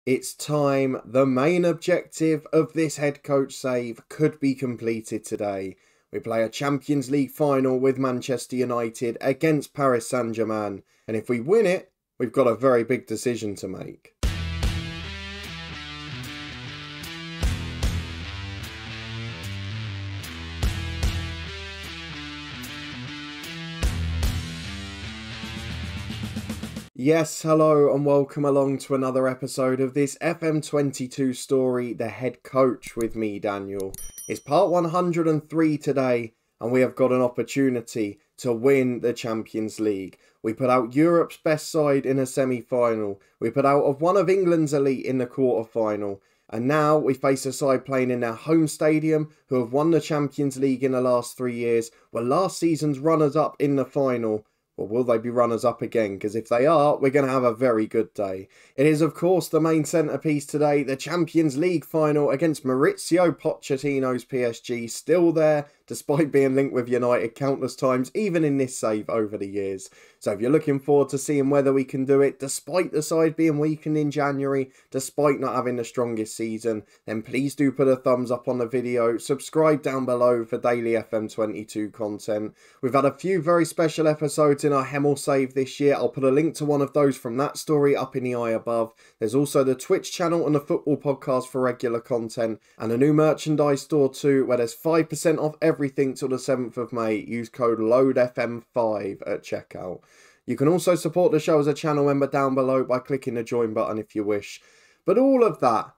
It's time. The main objective of this head coach save could be completed today. We play a Champions League final with Manchester United against Paris Saint-Germain, and if we win it, we've got a very big decision to make. Yes, hello and welcome along to another episode of this FM22 story, The Head Coach, with me, Daniel. It's part 103 today, and we have got an opportunity to win the Champions League. We put out Europe's best side in a semi-final. We put out of one of England's elite in the quarter-final. And now we face a side playing in their home stadium who have won the Champions League in the last 3 years, were last season's runners-up in the final. Or will they be runners-up again? Because if they are, we're going to have a very good day. It is, of course, the main centrepiece today, the Champions League final against Maurizio Pochettino's PSG, still there, despite being linked with United countless times, even in this save over the years. So if you're looking forward to seeing whether we can do it, despite the side being weakened in January, despite not having the strongest season, then please do put a thumbs up on the video, subscribe down below for daily FM22 content. We've had a few very special episodes in our Hemel save this year. I'll put a link to one of those from that story up in the eye above. There's also the Twitch channel and the football podcast for regular content, and a new merchandise store too, where there's 5% off everything till the 7th of May. Use code LOADFM5 at checkout. You can also support the show as a channel member down below by clicking the join button if you wish. But all of that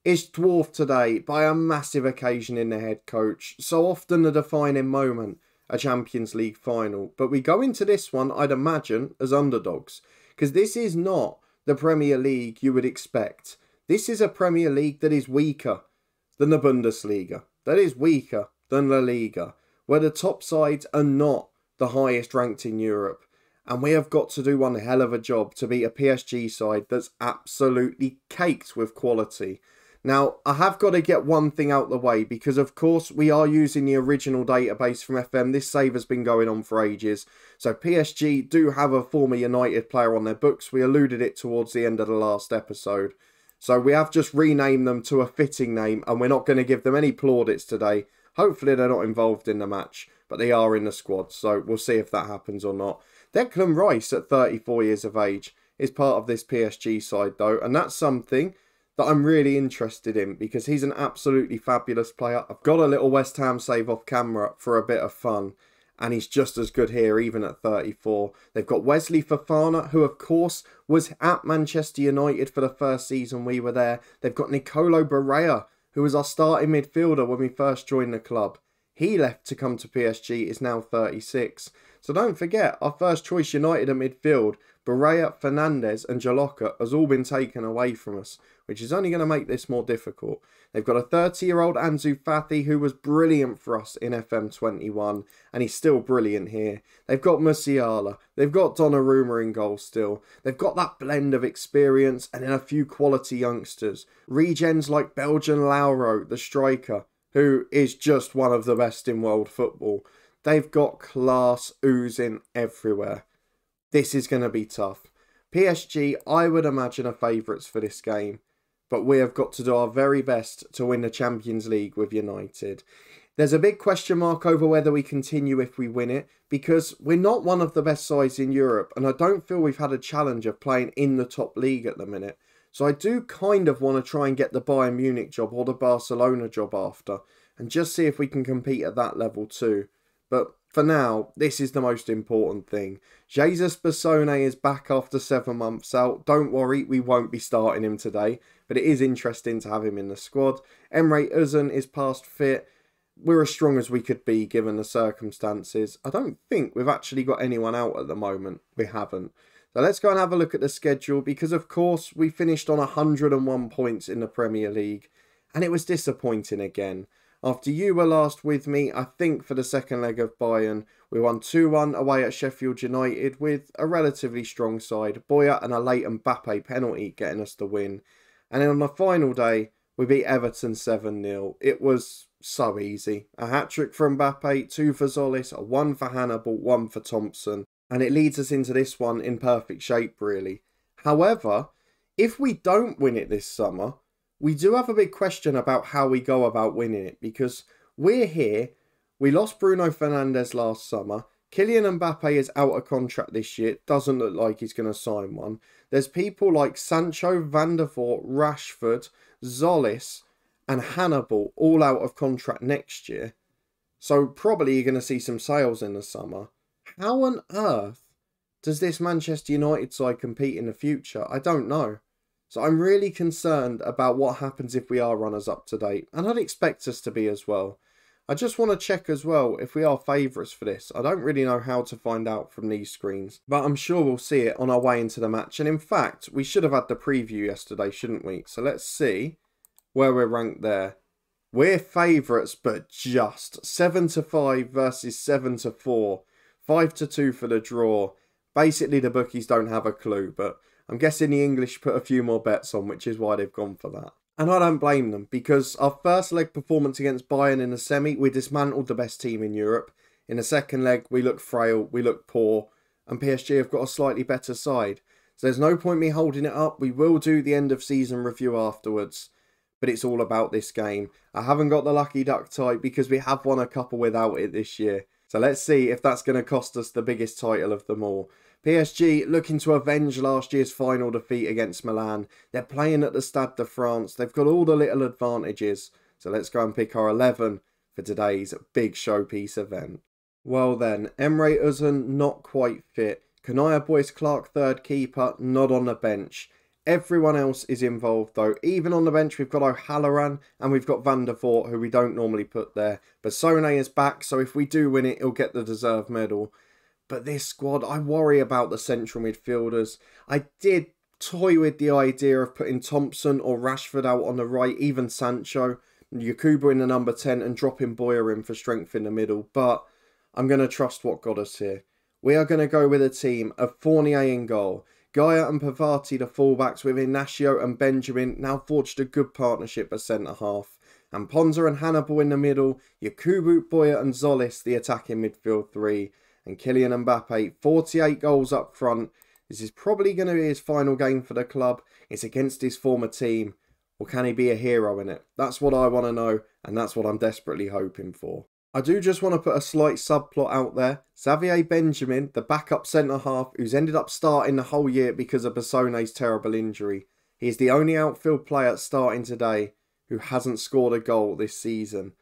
is dwarfed today by a massive occasion in the head coach. So often the defining moment, a Champions League final. But we go into this one, I'd imagine, as underdogs. Because this is not the Premier League you would expect. This is a Premier League that is weaker than the Bundesliga. That is weaker than La Liga, where the top sides are not the highest ranked in Europe. And we have got to do one hell of a job to beat a PSG side that's absolutely caked with quality. Now, I have got to get one thing out the way, because of course we are using the original database from FM. This save has been going on for ages. So PSG do have a former United player on their books. We alluded it towards the end of the last episode. So we have just renamed them to a fitting name, and we're not going to give them any plaudits today. Hopefully they're not involved in the match, but they are in the squad. So we'll see if that happens or not. Declan Rice, at 34 years of age, is part of this PSG side though, and that's something that I'm really interested in, because he's an absolutely fabulous player. I've got a little West Ham save off camera for a bit of fun, and he's just as good here even at 34. They've got Wesley Fofana, who of course was at Manchester United for the first season we were there. They've got Nicolo Barella, who was our starting midfielder when we first joined the club. He left to come to PSG, is now 36. So don't forget, our first choice United at midfield, Barella, Fernandes and Jaloka, has all been taken away from us, which is only going to make this more difficult. They've got a 30-year-old Ansu Fati who was brilliant for us in FM21, and he's still brilliant here. They've got Musiala, they've got Donnarumma in goal still. They've got that blend of experience and then a few quality youngsters. Regens like Belgian Lauro, the striker, who is just one of the best in world football. They've got class oozing everywhere. This is going to be tough. PSG, I would imagine, are favourites for this game, but we have got to do our very best to win the Champions League with United. There's a big question mark over whether we continue if we win it, because we're not one of the best sides in Europe, and I don't feel we've had a challenge of playing in the top league at the minute. So I do kind of want to try and get the Bayern Munich job or the Barcelona job after, and just see if we can compete at that level too. But for now, this is the most important thing. Jesus Bassone is back after 7 months out. Don't worry, we won't be starting him today, but it is interesting to have him in the squad. Emre Uzun is past fit. We're as strong as we could be given the circumstances. I don't think we've actually got anyone out at the moment. We haven't. So let's go and have a look at the schedule, because of course we finished on 101 points in the Premier League, and it was disappointing again. After you were last with me, I think for the second leg of Bayern, we won 2-1 away at Sheffield United with a relatively strong side. Boya and a late Mbappe penalty getting us the win. And then on the final day, we beat Everton 7-0. It was so easy. A hat-trick for Mbappe, 2 for Zolis, a 1 for Hannibal, 1 for Thompson. And it leads us into this one in perfect shape, really. However, If we don't win it this summer, we do have a big question about how we go about winning it, because we're here. We lost Bruno Fernandes last summer. Kylian Mbappe is out of contract this year. Doesn't look like he's going to sign one. There's people like Sancho, Van der Voort, Rashford, Zolis and Hannibal all out of contract next year. So probably you're going to see some sales in the summer. How on earth does this Manchester United side compete in the future? I don't know. So I'm really concerned about what happens if we are runners-up to date. And I'd expect us to be as well. I just want to check as well if we are favourites for this. I don't really know how to find out from these screens, but I'm sure we'll see it on our way into the match. And in fact, we should have had the preview yesterday, shouldn't we? So let's see where we're ranked there. We're favourites, but just 7-5 versus 7-4. 5-2 for the draw. Basically, the bookies don't have a clue, but I'm guessing the English put a few more bets on, which is why they've gone for that. And I don't blame them, because our first leg performance against Bayern in the semi, we dismantled the best team in Europe. In the second leg, we look frail, we look poor, and PSG have got a slightly better side. So there's no point me holding it up. We will do the end of season review afterwards, but it's all about this game. I haven't got the lucky duck type because we have won a couple without it this year. So let's see if that's going to cost us the biggest title of them all. PSG looking to avenge last year's final defeat against Milan. They're playing at the Stade de France. They've got all the little advantages. So let's go and pick our 11 for today's big showpiece event. Well then, Emre Uzun not quite fit. Kanaya Boyce Clark third keeper, not on the bench. Everyone else is involved though. Even on the bench we've got O'Halloran and we've got Van der Voort, who we don't normally put there. But Sone is back, so if we do win it, he'll get the deserved medal. But this squad, I worry about the central midfielders. I did toy with the idea of putting Thompson or Rashford out on the right, even Sancho, Yakubu in the number 10 and dropping Boyer in for strength in the middle. But I'm going to trust what got us here. We are going to go with a team of Fournier in goal. Gaia and Pavati the fullbacks, with Ignacio and Benjamin now forged a good partnership as centre-half. And Ponza and Hannibal in the middle, Yakubu, Boyer and Zolis the attacking midfield three. And Kylian Mbappe, 48 goals up front. This is probably going to be his final game for the club. It's against his former team. Or can he be a hero in it? That's what I want to know, and that's what I'm desperately hoping for. I do just want to put a slight subplot out there. Xavier Benjamin, the backup centre-half, who's ended up starting the whole year because of Bassone's terrible injury. He is the only outfield player starting today who hasn't scored a goal this season.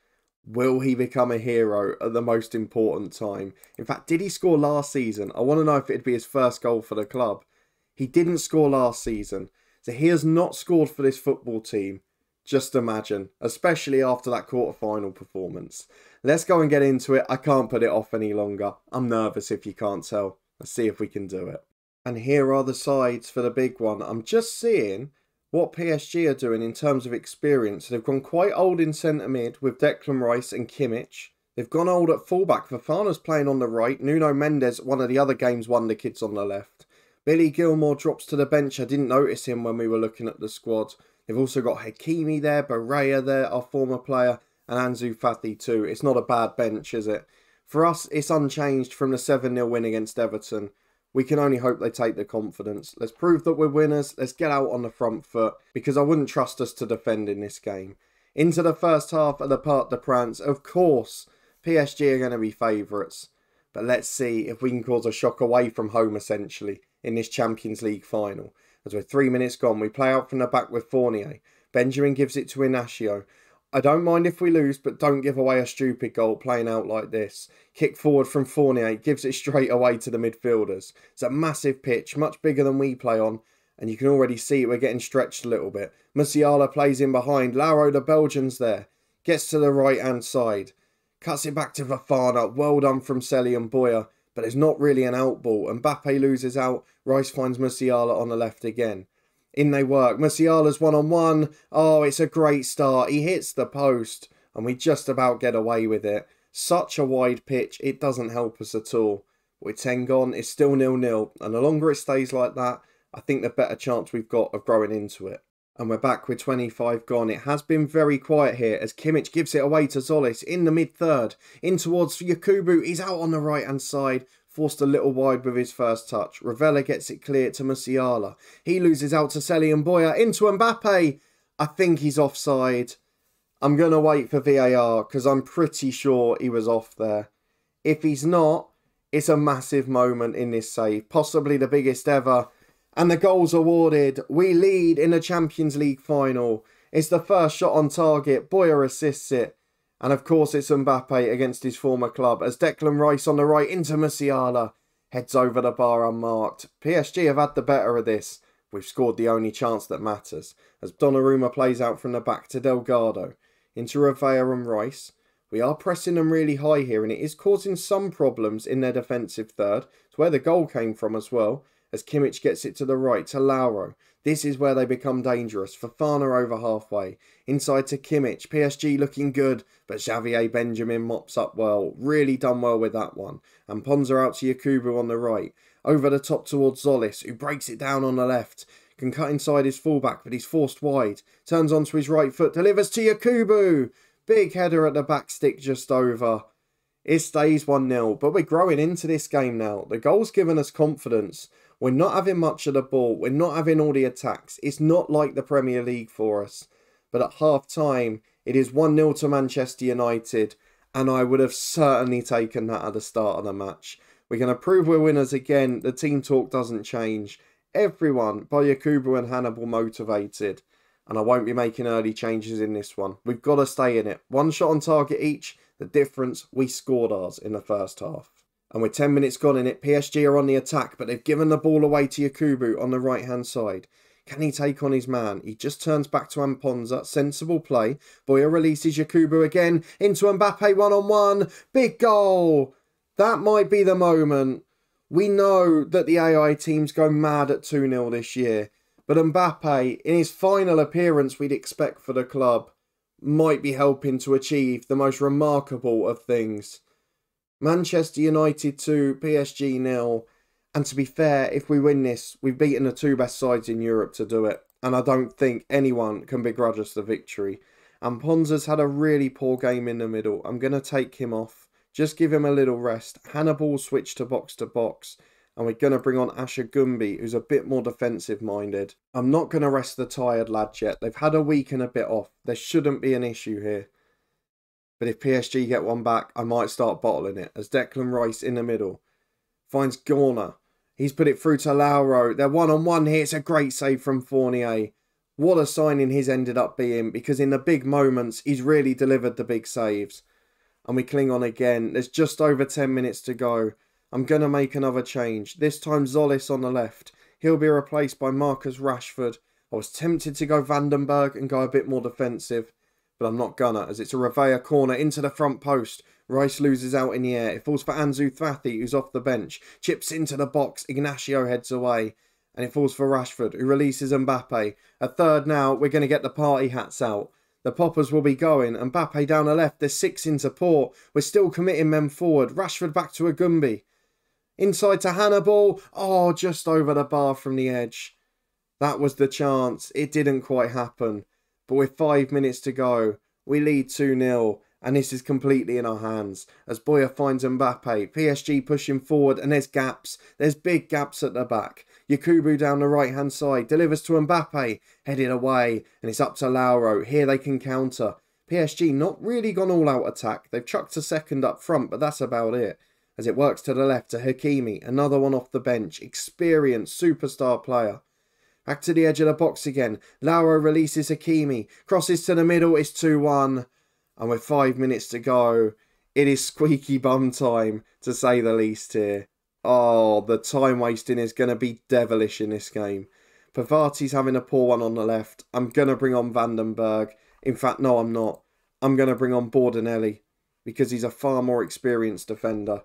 Will he become a hero at the most important time? In fact, did he score last season? I want to know if it'd be his first goal for the club. He didn't score last season. So he has not scored for this football team. Just imagine, especially after that quarter-final performance. Let's go and get into it. I can't put it off any longer. I'm nervous if you can't tell. Let's see if we can do it. And here are the sides for the big one. I'm just seeing what PSG are doing in terms of experience. They've gone quite old in centre mid with Declan Rice and Kimmich. They've gone old at fullback. Fofana's playing on the right. Nuno Mendes, one of the other games, won the kids on the left. Billy Gilmore drops to the bench. I didn't notice him when we were looking at the squad. They've also got Hakimi there, Barrea there, our former player, and Ansu Fati too. It's not a bad bench, is it? For us, it's unchanged from the 7-0 win against Everton. We can only hope they take the confidence. Let's prove that we're winners. Let's get out on the front foot, because I wouldn't trust us to defend in this game. Into the first half of the Parc des Princes. Of course, PSG are going to be favourites. But let's see if we can cause a shock away from home, essentially, in this Champions League final. As we're 3 minutes gone, we play out from the back with Fournier. Benjamin gives it to Ignacio. I don't mind if we lose, but don't give away a stupid goal playing out like this. Kick forward from Fournier, gives it straight away to the midfielders. It's a massive pitch, much bigger than we play on, and you can already see we're getting stretched a little bit. Musiala plays in behind. Lauro, the Belgian's there. Gets to the right-hand side. Cuts it back to Fofana. Well done from Selly and Boyer, but it's not really an out ball. Mbappe loses out. Rice finds Musiala on the left again. In they work. Musiala's one-on-one. Oh, it's a great start. He hits the post, and we just about get away with it. Such a wide pitch, it doesn't help us at all. With 10 gone, it's still 0-0, and the longer it stays like that, I think the better chance we've got of growing into it. And we're back with 25 gone. It has been very quiet here as Kimmich gives it away to Zolis in the mid-third. In towards Yakubu. He's out on the right-hand side. forced a little wide with his first touch. Ravella gets it clear to Musiala. He loses out to Selly and Boyer into Mbappe. I think he's offside. I'm going to wait for VAR because I'm pretty sure he was off there. If he's not, it's a massive moment in this save, possibly the biggest ever. And the goal's awarded. We lead in the Champions League final. It's the first shot on target. Boyer assists it. And of course it's Mbappe against his former club as Declan Rice on the right into Musiala. Heads over the bar unmarked. PSG have had the better of this. We've scored the only chance that matters. As Donnarumma plays out from the back to Delgado. Into Ravella and Rice. We are pressing them really high here and it is causing some problems in their defensive third. It's where the goal came from as well. As Kimmich gets it to the right to Lauro. This is where they become dangerous. Fofana over halfway. Inside to Kimmich. PSG looking good. But Xavier Benjamin mops up well. Really done well with that one. And Ponza out to Yakubu on the right. Over the top towards Zolis, who breaks it down on the left. Can cut inside his fullback, but he's forced wide. Turns onto his right foot. Delivers to Yakubu. Big header at the back stick just over. It stays 1-0. But we're growing into this game now. The goal's given us confidence. We're not having much of the ball. We're not having all the attacks. It's not like the Premier League for us. But at half-time, it is 1-0 to Manchester United. And I would have certainly taken that at the start of the match. We're going to prove we're winners again. The team talk doesn't change. Everyone, by Yakubu and Hannibal, motivated. And I won't be making early changes in this one. We've got to stay in it. One shot on target each. The difference, we scored ours in the first half. And with 10 minutes gone in it, PSG are on the attack, but they've given the ball away to Yakubu on the right-hand side. Can he take on his man? He just turns back to Amponza. Sensible play. Boyer releases Yakubu again into Mbappe one-on-one. Big goal! That might be the moment. We know that the AI teams go mad at 2-0 this year. But Mbappe, in his final appearance we'd expect for the club, might be helping to achieve the most remarkable of things. Manchester United 2, PSG 0. And to be fair, if we win this, we've beaten the two best sides in Europe to do it. And I don't think anyone can begrudge us the victory. And Ponza's had a really poor game in the middle. I'm going to take him off. Just give him a little rest. Hannibal switch to box. And we're going to bring on Asher Gumby, who's a bit more defensive-minded. I'm not going to rest the tired lads yet. They've had a week and a bit off. There shouldn't be an issue here. But if PSG get one back, I might start bottling it. As Declan Rice in the middle finds Gorner. He's put it through to Lauro. They're one-on-one here. It's a great save from Fournier. What a signing he's ended up being, because in the big moments, he's really delivered the big saves. And we cling on again. There's just over 10 minutes to go. I'm going to make another change. This time Zolis on the left. He'll be replaced by Marcus Rashford. I was tempted to go Vandenberg and go a bit more defensive. But I'm not gonna, as it's a Ravella corner into the front post. Rice loses out in the air. It falls for Ansu Fati, who's off the bench. Chips into the box. Ignacio heads away. And it falls for Rashford, who releases Mbappe. A third now. We're going to get the party hats out. The poppers will be going. Mbappe down the left. There's 6 in support. We're still committing men forward. Rashford back to Agumbi. Inside to Hannibal. Oh, just over the bar from the edge. That was the chance. It didn't quite happen. But with 5 minutes to go, we lead 2-0. And this is completely in our hands. As Boyer finds Mbappe. PSG pushing forward and there's gaps. There's big gaps at the back. Yakubu down the right-hand side. Delivers to Mbappe. Headed away. And it's up to Lauro. Here they can counter. PSG not really gone all-out attack. They've chucked a second up front, but that's about it. As it works to the left to Hakimi. Another one off the bench. Experienced superstar player. Back to the edge of the box again. Lauro releases Hakimi. Crosses to the middle. It's 2-1. And with 5 minutes to go, it is squeaky bum time, to say the least here. Oh, the time wasting is going to be devilish in this game. Pavati's having a poor one on the left. I'm going to bring on Vandenberg. In fact, no, I'm not. I'm going to bring on Bordenelli because he's a far more experienced defender.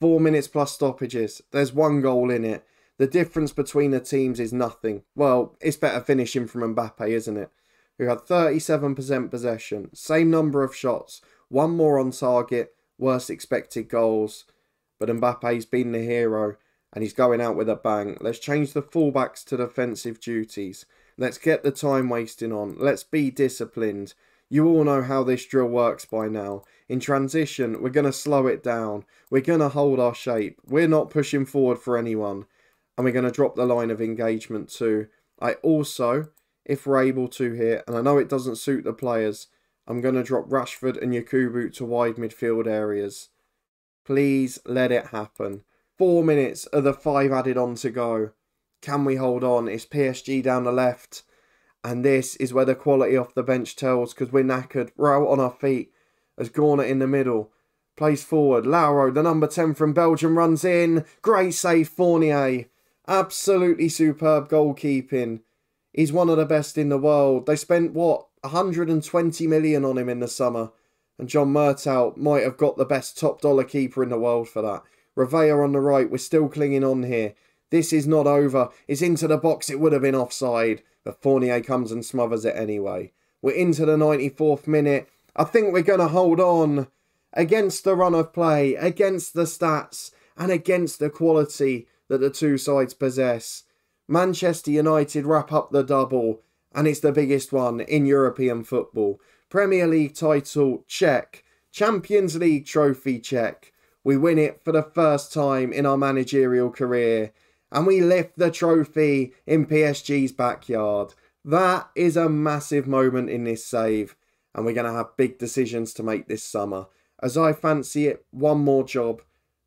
4 minutes plus stoppages. There's 1 goal in it. The difference between the teams is nothing. Well, it's better finishing from Mbappe, isn't it? Who had 37% possession. Same number of shots. 1 more on target. Worst expected goals. But Mbappe's been the hero. And he's going out with a bang. Let's change the fullbacks to defensive duties. Let's get the time wasting on. Let's be disciplined. You all know how this drill works by now. In transition, we're going to slow it down. We're going to hold our shape. We're not pushing forward for anyone. And we're going to drop the line of engagement too. I also, if we're able to here, and I know it doesn't suit the players, I'm going to drop Rashford and Yakubu to wide midfield areas. Please let it happen. 4 minutes of the 5 added on to go. Can we hold on? It's PSG down the left. And this is where the quality off the bench tells, because we're knackered. We're out on our feet. As Gorner in the middle. Plays forward. Lauro, the number 10 from Belgium, runs in. Great save, Fournier. Absolutely superb goalkeeping. He's one of the best in the world. They spent, what, 120 million on him in the summer. And John Murtaugh might have got the best top dollar keeper in the world for that. Revea on the right. We're still clinging on here. This is not over. It's into the box. It would have been offside. But Fournier comes and smothers it anyway. We're into the 94th minute. I think we're going to hold on against the run of play, against the stats, and against the quality that the two sides possess. Manchester United wrap up the double, and it's the biggest one in European football. Premier League title, check. Champions League trophy, check. We win it for the first time in our managerial career. And we lift the trophy in PSG's backyard. That is a massive moment in this save. And we're going to have big decisions to make this summer. As I fancy it, one more job.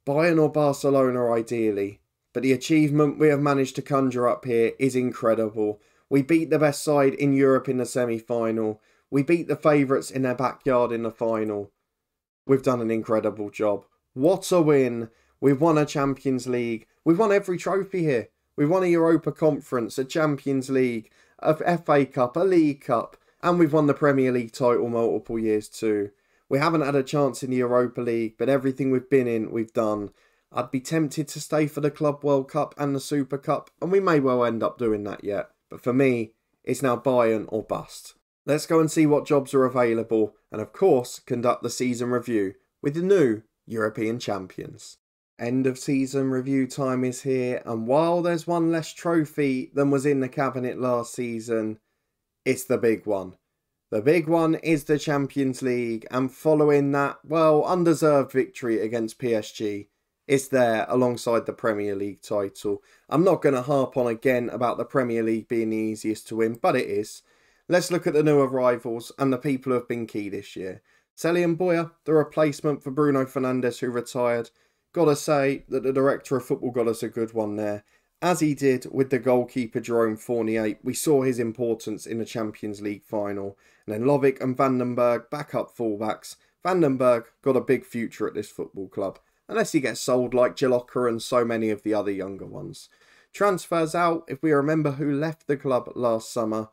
Bayern or Barcelona ideally. But the achievement we have managed to conjure up here is incredible. We beat the best side in Europe in the semi-final. We beat the favourites in their backyard in the final. We've done an incredible job. What a win. We've won a Champions League. We've won every trophy here. We've won a Europa Conference, a Champions League, a FA Cup, a League Cup, and we've won the Premier League title multiple years too. We haven't had a chance in the Europa League, but everything we've been in, we've done. I'd be tempted to stay for the Club World Cup and the Super Cup, and we may well end up doing that yet. But for me, it's now Bayern or bust. Let's go and see what jobs are available, and of course, conduct the season review with the new European champions. End of season review time is here, and while there's one less trophy than was in the cabinet last season, it's the big one. The big one is the Champions League, and following that, well, undeserved victory against PSG, it's there alongside the Premier League title. I'm not going to harp on again about the Premier League being the easiest to win, but it is. Let's look at the new arrivals and the people who have been key this year. Selly and Boyer, the replacement for Bruno Fernandes who retired. Gotta say that the director of football got us a good one there. As he did with the goalkeeper Jerome Fournier, we saw his importance in the Champions League final. And then Lovic and Vandenberg, backup fullbacks. Vandenberg got a big future at this football club, unless he gets sold like Jalocca and so many of the other younger ones. Transfers out, if we remember who left the club last summer,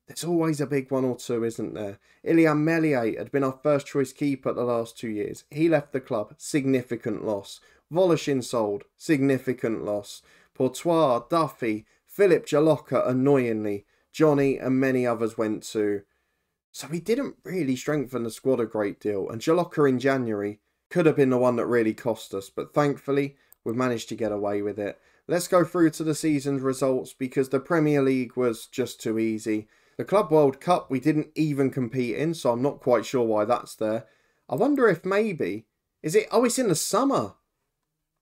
there's always a big one or two, isn't there? Ilian Meslier had been our first choice keeper the last 2 years. He left the club, significant loss. Voloshin sold, significant loss. Portois, Duffy, Philip Jalocca, annoyingly. Johnny and many others went too. So we didn't really strengthen the squad a great deal. And Jalocca in January could have been the one that really cost us. But thankfully, we've managed to get away with it. Let's go through to the season's results because the Premier League was just too easy. The Club World Cup we didn't even compete in, so I'm not quite sure why that's there. I wonder if maybe... it's in the summer.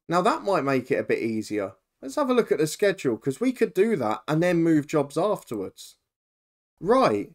Now that might make it a bit easier. Let's have a look at the schedule, because we could do that and then move jobs afterwards. Right.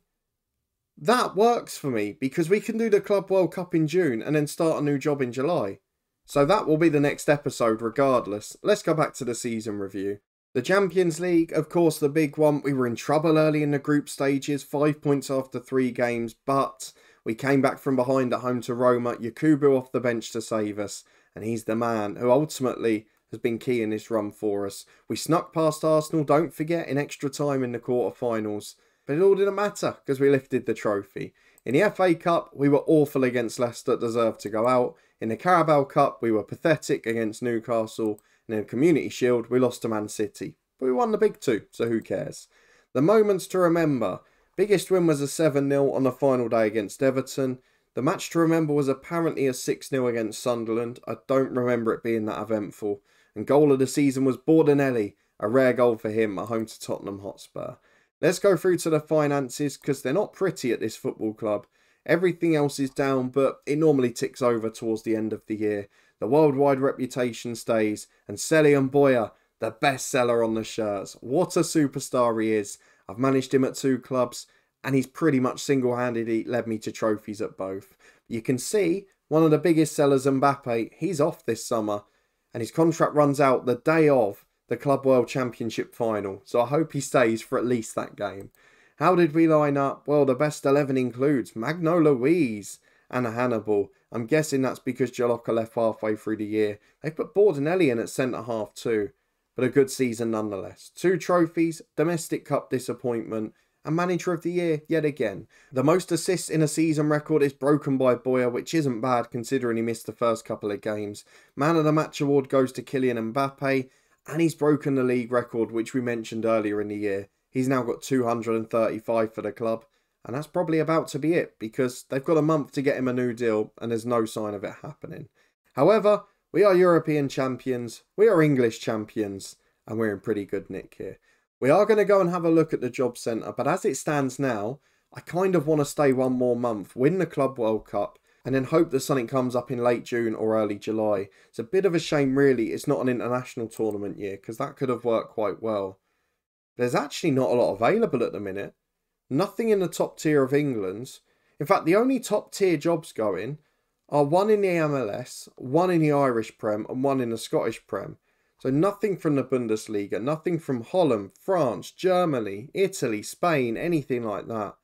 That works for me, because we can do the Club World Cup in June and then start a new job in July. So that will be the next episode regardless. Let's go back to the season review. The Champions League, of course, the big one. We were in trouble early in the group stages, 5 points after 3 games, but we came back from behind at home to Roma. Yakubu off the bench to save us, and he's the man who ultimately has been key in this run for us. We snuck past Arsenal, don't forget, in extra time in the quarterfinals, but it all didn't matter because we lifted the trophy. In the FA Cup, we were awful against Leicester, deserved to go out. In the Carabao Cup, we were pathetic against Newcastle. And in the Community Shield, we lost to Man City. But we won the big two, so who cares? The moments to remember. Biggest win was a 7-0 on the final day against Everton. The match to remember was apparently a 6-0 against Sunderland. I don't remember it being that eventful. And goal of the season was Bordenelli. A rare goal for him at home to Tottenham Hotspur. Let's go through to the finances because they're not pretty at this football club. Everything else is down, but it normally ticks over towards the end of the year. The worldwide reputation stays, and Selly and Boyer, the best seller on the shirts. What a superstar he is. I've managed him at 2 clubs, and he's pretty much single-handedly led me to trophies at both. You can see one of the biggest sellers, Mbappe, he's off this summer, and his contract runs out the day of the Club World Championship final, so I hope he stays for at least that game. How did we line up? Well, the best 11 includes Magno Louise and Hannibal. I'm guessing that's because Jalocca left halfway through the year. They put Bordenelli in at centre-half too, but a good season nonetheless. 2 trophies, domestic cup disappointment, and manager of the year yet again. The most assists in a season record is broken by Boyer, which isn't bad considering he missed the first couple of games. Man of the match award goes to Kylian Mbappe, and he's broken the league record, which we mentioned earlier in the year. He's now got 235 for the club, and that's probably about to be it, because they've got a month to get him a new deal, and there's no sign of it happening. However, we are European champions, we are English champions, and we're in pretty good nick here. We are going to go and have a look at the job centre, but as it stands now, I kind of want to stay one more month, win the Club World Cup, and then hope that something comes up in late June or early July. It's a bit of a shame really it's not an international tournament year, because that could have worked quite well. There's actually not a lot available at the minute. Nothing in the top tier of England's. In fact, the only top tier jobs going are one in the MLS, one in the Irish Prem, and one in the Scottish Prem. So nothing from the Bundesliga, nothing from Holland, France, Germany, Italy, Spain, anything like that.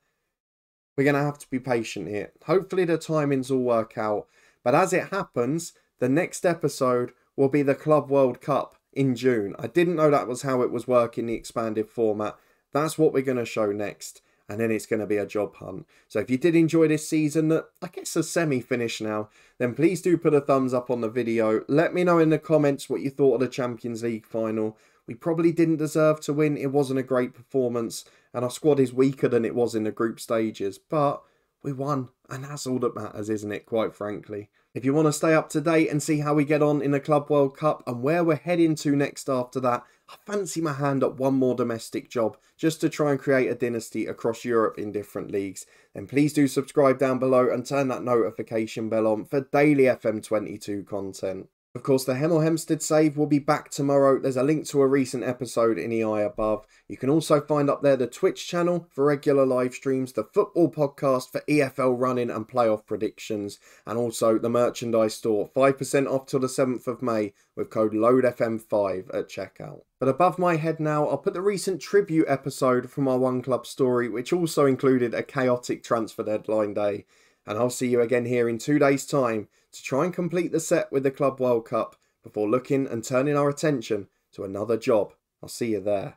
We're going to have to be patient here. Hopefully the timings will work out. But as it happens, the next episode will be the Club World Cup in June. I didn't know that was how it was working, the expanded format. That's what we're going to show next. And then it's going to be a job hunt. So if you did enjoy this season, that I guess a semi-finish now, then please do put a thumbs up on the video. Let me know in the comments what you thought of the Champions League final. We probably didn't deserve to win. It wasn't a great performance. And our squad is weaker than it was in the group stages. But we won. And that's all that matters, isn't it, quite frankly. If you want to stay up to date and see how we get on in the Club World Cup and where we're heading to next after that, I fancy my hand at one more domestic job just to try and create a dynasty across Europe in different leagues. Then please do subscribe down below and turn that notification bell on for daily FM22 content. Of course, the Hemel Hempstead save will be back tomorrow. There's a link to a recent episode in the eye above. You can also find up there the Twitch channel for regular live streams, the football podcast for EFL running and playoff predictions, and also the merchandise store, 5% off till the 7th of May with code LOADFM5 at checkout. But above my head now, I'll put the recent tribute episode from our One Club story, which also included a chaotic transfer deadline day. And I'll see you again here in 2 days' time to try and complete the set with the Club World Cup before looking and turning our attention to another job. I'll see you there.